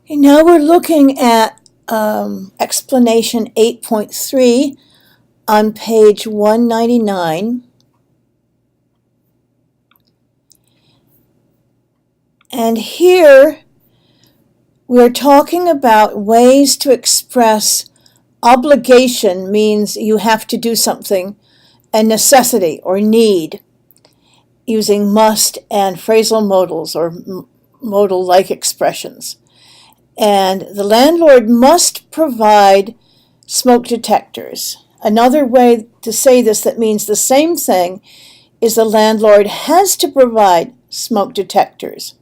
And now we're looking at explanation 8.3 on page 199. And here we're talking about ways to express obligation means you have to do something, and necessity or need, using must and phrasal modals or modal-like expressions. And the landlord must provide smoke detectors. Another way to say this that means the same thing is the landlord has to provide smoke detectors.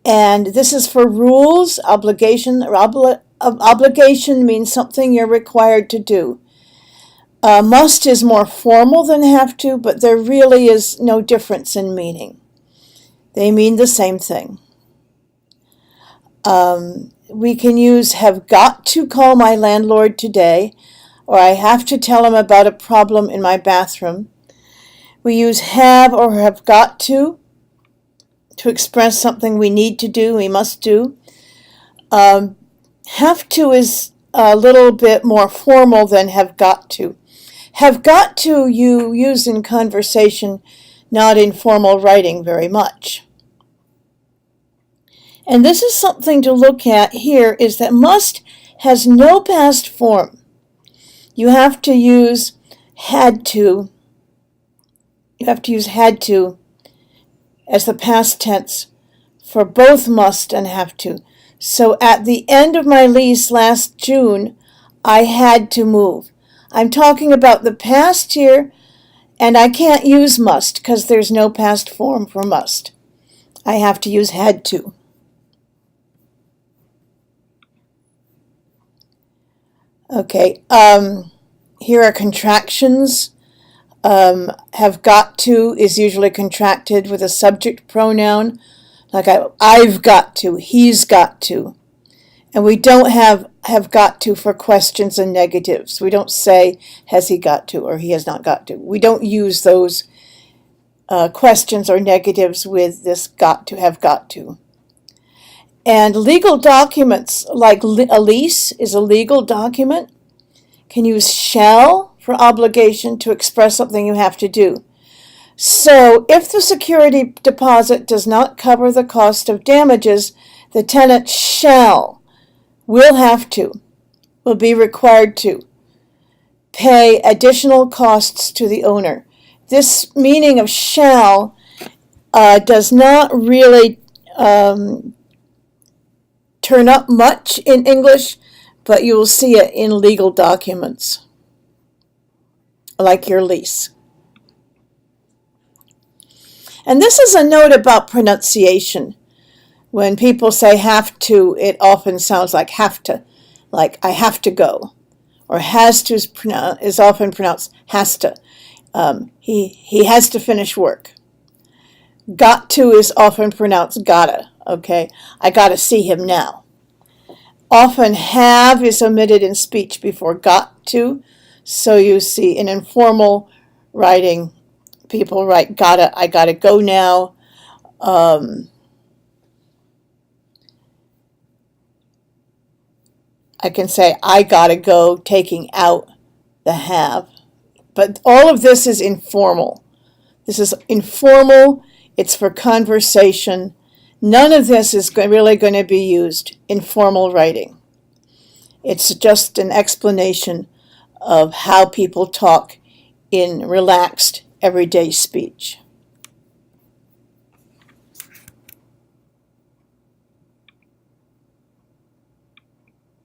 And this is for rules, obligation, or obligation means something you're required to do. Must is more formal than have to, but there really is no difference in meaning. They mean the same thing. We can use have got to call my landlord today, or I have to tell him about a problem in my bathroom. We use have or have got to express something we need to do, we must do. Have to is a little bit more formal than have got to. Have got to you use in conversation, not in formal writing very much. And this is something to look at here, is that must has no past form. You have to use had to. You have to use had to as the past tense for both must and have to. So at the end of my lease last June, I had to move. I'm talking about the past here, and I can't use must because there's no past form for must. I have to use had to. Okay, here are contractions. Have got to is usually contracted with a subject pronoun, like I've got to, he's got to. And we don't have got to for questions and negatives. We don't say, has he got to or he has not got to. We don't use those questions or negatives with this got to, have got to. And legal documents, like a lease is a legal document, can use shall for obligation to express something you have to do. So if the security deposit does not cover the cost of damages, the tenant will have to, will be required to pay additional costs to the owner. This meaning of shall does not really turn up much in English, but you will see it in legal documents, like your lease. And this is a note about pronunciation. When people say have to, it often sounds like have to, like I have to go. Or has to is often pronounced has to. He has to finish work. Got to is often pronounced gotta, okay? I gotta see him now. Often have is omitted in speech before got to, so you see in informal writing, people write gotta, I gotta go now. I can say I gotta go, taking out the have. But all of this is informal. This is informal. It's for conversation. None of this is really going to be used in formal writing. It's just an explanation of how people talk in relaxed, everyday speech.